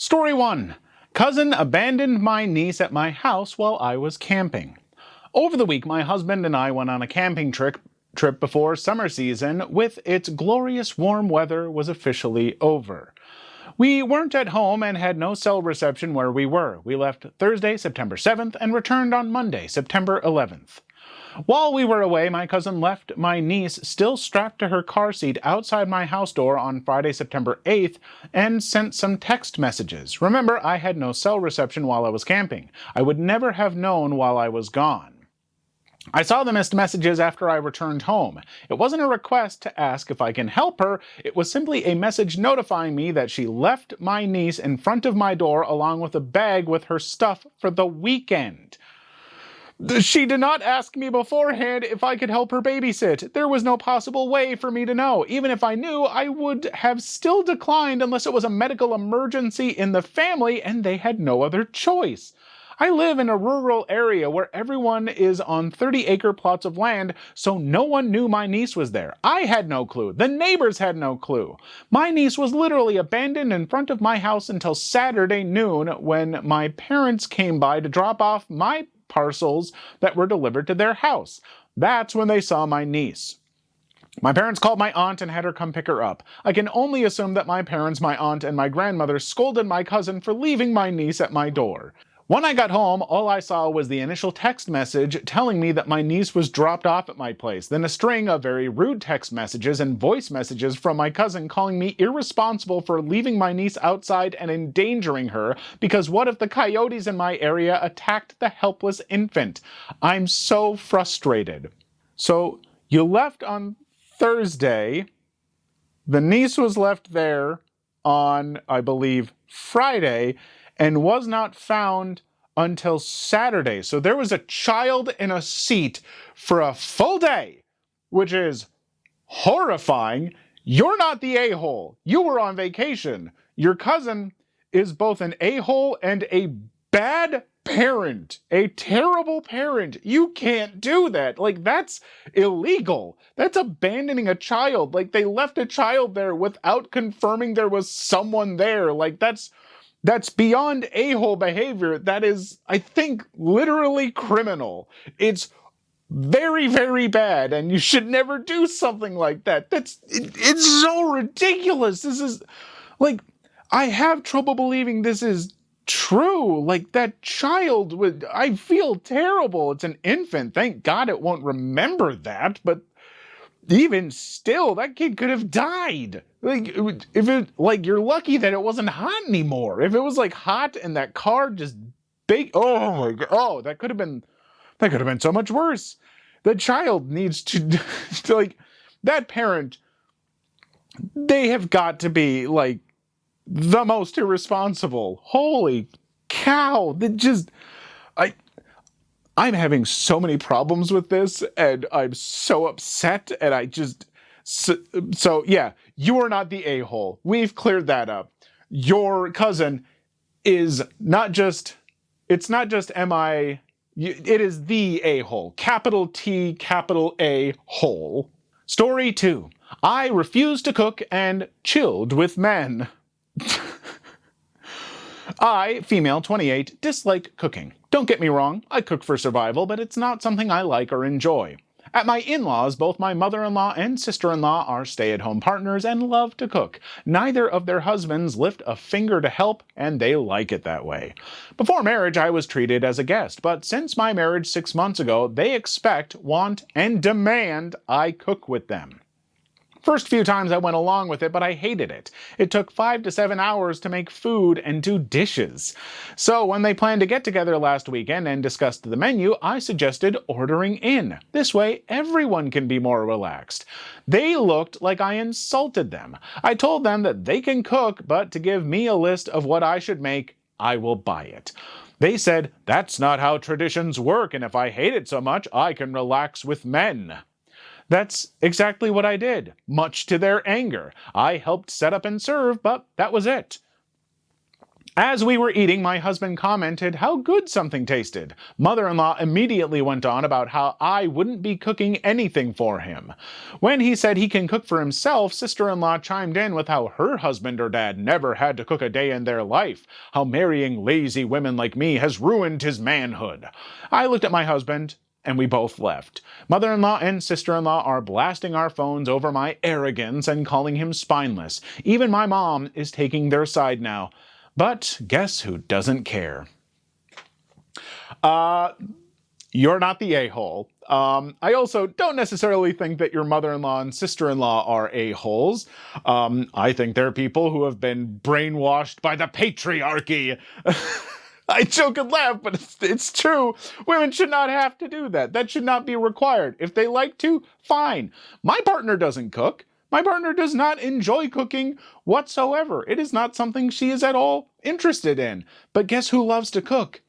Story 1. Cousin abandoned my niece at my house while I was camping. Over the week, my husband and I went on a camping trip before summer season, with its glorious warm weather was officially over. We weren't at home and had no cell reception where we were. We left Thursday, September 7th and returned on Monday, September 11th. While we were away, my cousin left my niece still strapped to her car seat outside my house door on Friday, September 8th, and sent some text messages. Remember, I had no cell reception while I was camping. I would never have known while I was gone. I saw the missed messages after I returned home. It wasn't a request to ask if I can help her, it was simply a message notifying me that she left my niece in front of my door along with a bag with her stuff for the weekend. She did not ask me beforehand if I could help her babysit. There was no possible way for me to know. Even if I knew, I would have still declined unless it was a medical emergency in the family and they had no other choice. I live in a rural area where everyone is on 30-acre plots of land, so no one knew my niece was there. I had no clue. The neighbors had no clue. My niece was literally abandoned in front of my house until Saturday noon when my parents came by to drop off my parcels that were delivered to their house. That's when they saw my niece. My parents called my aunt and had her come pick her up. I can only assume that my parents, my aunt, and my grandmother scolded my cousin for leaving my niece at my door. When I got home, all I saw was the initial text message telling me that my niece was dropped off at my place, then a string of very rude text messages and voice messages from my cousin calling me irresponsible for leaving my niece outside and endangering her because what if the coyotes in my area attacked the helpless infant? I'm so frustrated. So you left on Thursday. The niece was left there on, I believe, Friday, and was not found until Saturday. So there was a child in a seat for a full day, which is horrifying. You're not the a-hole. You were on vacation. Your cousin is both an a-hole and a bad parent, a terrible parent. You can't do that. Like, that's illegal. That's abandoning a child. Like, they left a child there without confirming there was someone there. Like, that's beyond a-hole behavior. That is, I think, literally criminal. It's very, very bad, and you should never do something like that. It's so ridiculous. This is, like, I have trouble believing this is true. Like, that child would, I feel terrible. It's an infant. Thank God it won't remember that, but even still, that kid could have died. Like, if it, like, you're lucky that it wasn't hot anymore. If it was like hot and that car just big, oh my God, oh, that could have been so much worse. The child needs to, like, that parent, they have got to be like the most irresponsible. Holy cow! That just, I'm having so many problems with this, and I'm so upset, and I just... So yeah, you are not the a-hole. We've cleared that up. Your cousin is not just... It's not just it is the a-hole. Capital T, capital A-hole. Story 2. I refuse to cook and chilled with men. I, female 28, dislike cooking. Don't get me wrong, I cook for survival, but it's not something I like or enjoy. At my in-laws, both my mother-in-law and sister-in-law are stay-at-home partners and love to cook. Neither of their husbands lift a finger to help, and they like it that way. Before marriage, I was treated as a guest, but since my marriage 6 months ago, they expect, want, and demand I cook with them. First few times I went along with it, but I hated it. It took 5 to 7 hours to make food and do dishes. So when they planned to get together last weekend and discussed the menu, I suggested ordering in. This way, everyone can be more relaxed. They looked like I insulted them. I told them that they can cook, but to give me a list of what I should make, I will buy it. They said, that's not how traditions work, and if I hate it so much, I can relax with men. That's exactly what I did, much to their anger. I helped set up and serve, but that was it. As we were eating, my husband commented how good something tasted. Mother-in-law immediately went on about how I wouldn't be cooking anything for him. When he said he can cook for himself, sister-in-law chimed in with how her husband or dad never had to cook a day in their life, how marrying lazy women like me has ruined his manhood. I looked at my husband, and we both left. Mother-in-law and sister-in-law are blasting our phones over my arrogance and calling him spineless. Even my mom is taking their side now. But guess who doesn't care? You're not the a-hole. I also don't necessarily think that your mother-in-law and sister-in-law are a-holes. I think they're people who have been brainwashed by the patriarchy. I joke and laugh, but it's true. Women should not have to do that. That should not be required. If they like to, fine. My partner doesn't cook. My partner does not enjoy cooking whatsoever. It is not something she is at all interested in. But guess who loves to cook?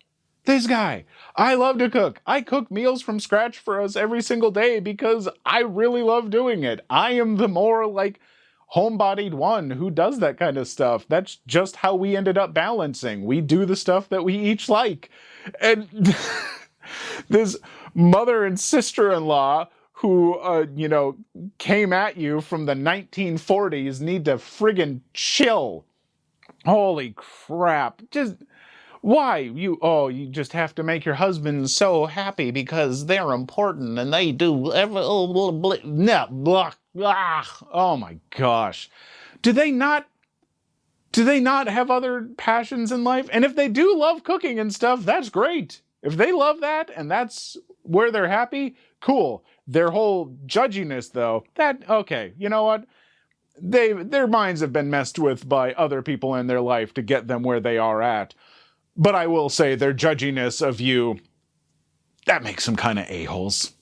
This guy. I love to cook. I cook meals from scratch for us every single day because I really love doing it. I am the more homebodied one who does that kind of stuff. That's just how we ended up balancing. We do the stuff that we each like. And this mother and sister-in-law who, came at you from the 1940s need to friggin' chill. Holy crap. Just, why? You just have to make your husband so happy because they're important and they do oh my gosh. Do they not have other passions in life? And if they do love cooking and stuff, that's great. If they love that and that's where they're happy, cool. Their whole judginess, though, okay, you know what? Their minds have been messed with by other people in their life to get them where they are at. But I will say their judginess of you, that makes them kind of a-holes.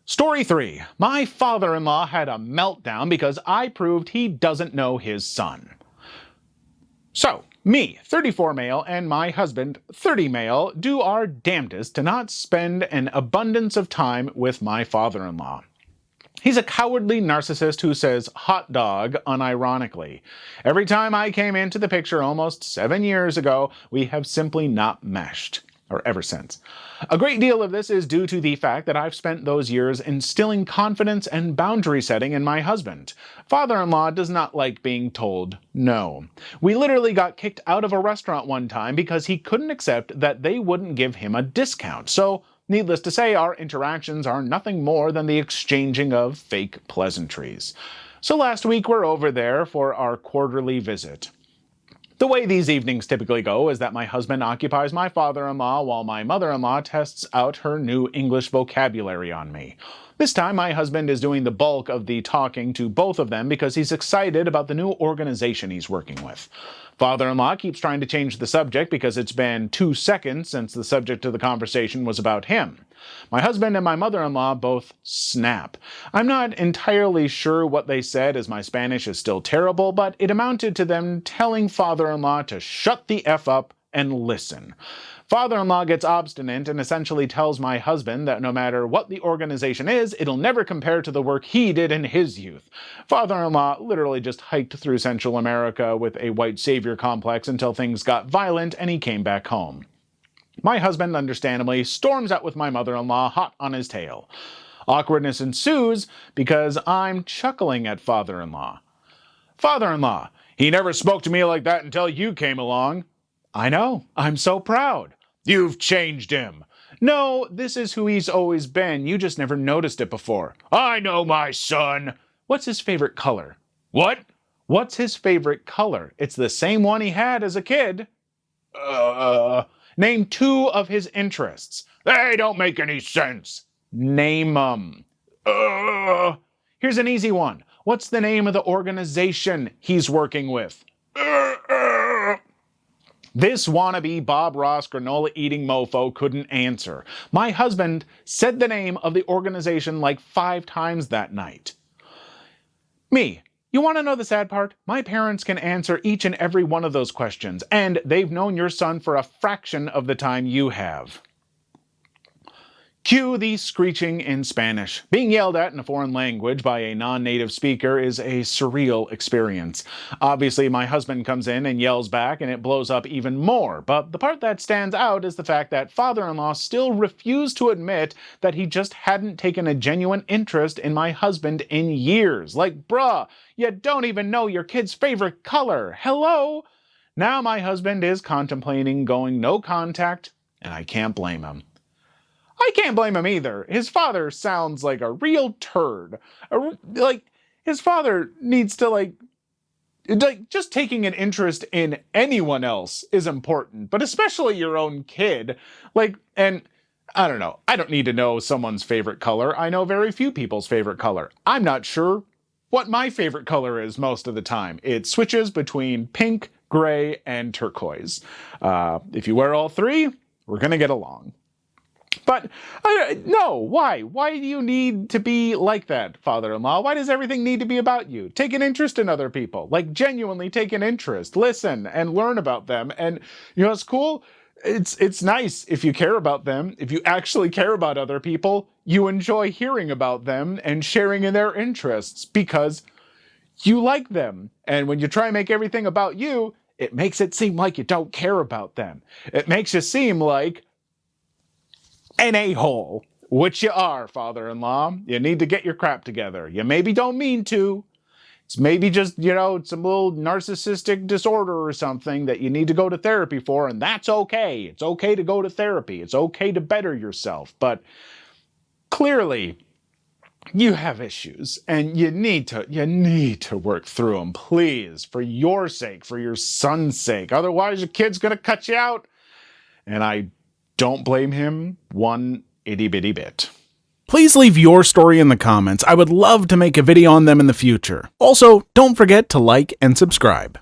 Story 3. My father-in-law had a meltdown because I proved he doesn't know his son. So, me, 34 male, and my husband, 30 male, do our damnedest to not spend an abundance of time with my father-in-law. He's a cowardly narcissist who says hot dog unironically. Every time I came into the picture almost 7 years ago, we have simply not meshed. Or ever since. A great deal of this is due to the fact that I've spent those years instilling confidence and boundary setting in my husband. Father-in-law does not like being told no. We literally got kicked out of a restaurant one time because he couldn't accept that they wouldn't give him a discount. So, needless to say, our interactions are nothing more than the exchanging of fake pleasantries. So last week we're over there for our quarterly visit. The way these evenings typically go is that my husband occupies my father-in-law while my mother-in-law tests out her new English vocabulary on me. This time, my husband is doing the bulk of the talking to both of them because he's excited about the new organization he's working with. Father-in-law keeps trying to change the subject because it's been 2 seconds since the subject of the conversation was about him. My husband and my mother-in-law both snap. I'm not entirely sure what they said as my Spanish is still terrible, but it amounted to them telling father-in-law to shut the F up and listen. Father-in-law gets obstinate and essentially tells my husband that no matter what the organization is, it'll never compare to the work he did in his youth. Father-in-law literally just hiked through Central America with a white savior complex until things got violent and he came back home. My husband, understandably, storms out with my mother-in-law hot on his tail. Awkwardness ensues because I'm chuckling at father-in-law. Father-in-law, he never spoke to me like that until you came along. I know, I'm so proud. You've changed him. No, this is who he's always been. You just never noticed it before. I know my son. What's his favorite color? What? What's his favorite color? It's the same one he had as a kid. Name 2 of his interests. They don't make any sense. Name them. Here's an easy one. What's the name of the organization he's working with? This wannabe Bob Ross granola-eating mofo couldn't answer. My husband said the name of the organization like 5 times that night. Me. You want to know the sad part? My parents can answer each and every one of those questions, and they've known your son for a fraction of the time you have. Cue the screeching in Spanish. Being yelled at in a foreign language by a non-native speaker is a surreal experience. Obviously, my husband comes in and yells back, and it blows up even more. But the part that stands out is the fact that father-in-law still refused to admit that he just hadn't taken a genuine interest in my husband in years. Like, bruh, you don't even know your kid's favorite color. Hello? Now my husband is contemplating going no contact, and I can't blame him. I can't blame him either. His father sounds like a real turd. His father needs to, just taking an interest in anyone else is important, but especially your own kid. And I don't know. I don't need to know someone's favorite color. I know very few people's favorite color. I'm not sure what my favorite color is most of the time. It switches between pink, gray, and turquoise. If you wear all three, we're going to get along. But, no, why? Why do you need to be like that, father-in-law? Why does everything need to be about you? Take an interest in other people. Genuinely take an interest. Listen and learn about them. And, you know what's cool? It's nice if you care about them. If you actually care about other people, you enjoy hearing about them and sharing in their interests because you like them. And when you try and make everything about you, it makes it seem like you don't care about them. It makes you seem like an a-hole, which you are, father-in-law. You need to get your crap together. You maybe don't mean to. It's maybe just, some little narcissistic disorder or something that you need to go to therapy for, and that's okay. It's okay to go to therapy. It's okay to better yourself. But clearly, you have issues, and you need to work through them, please, for your sake, for your son's sake. Otherwise, your kid's going to cut you out. And I don't blame him one itty-bitty bit. Please leave your story in the comments. I would love to make a video on them in the future. Also, don't forget to like and subscribe.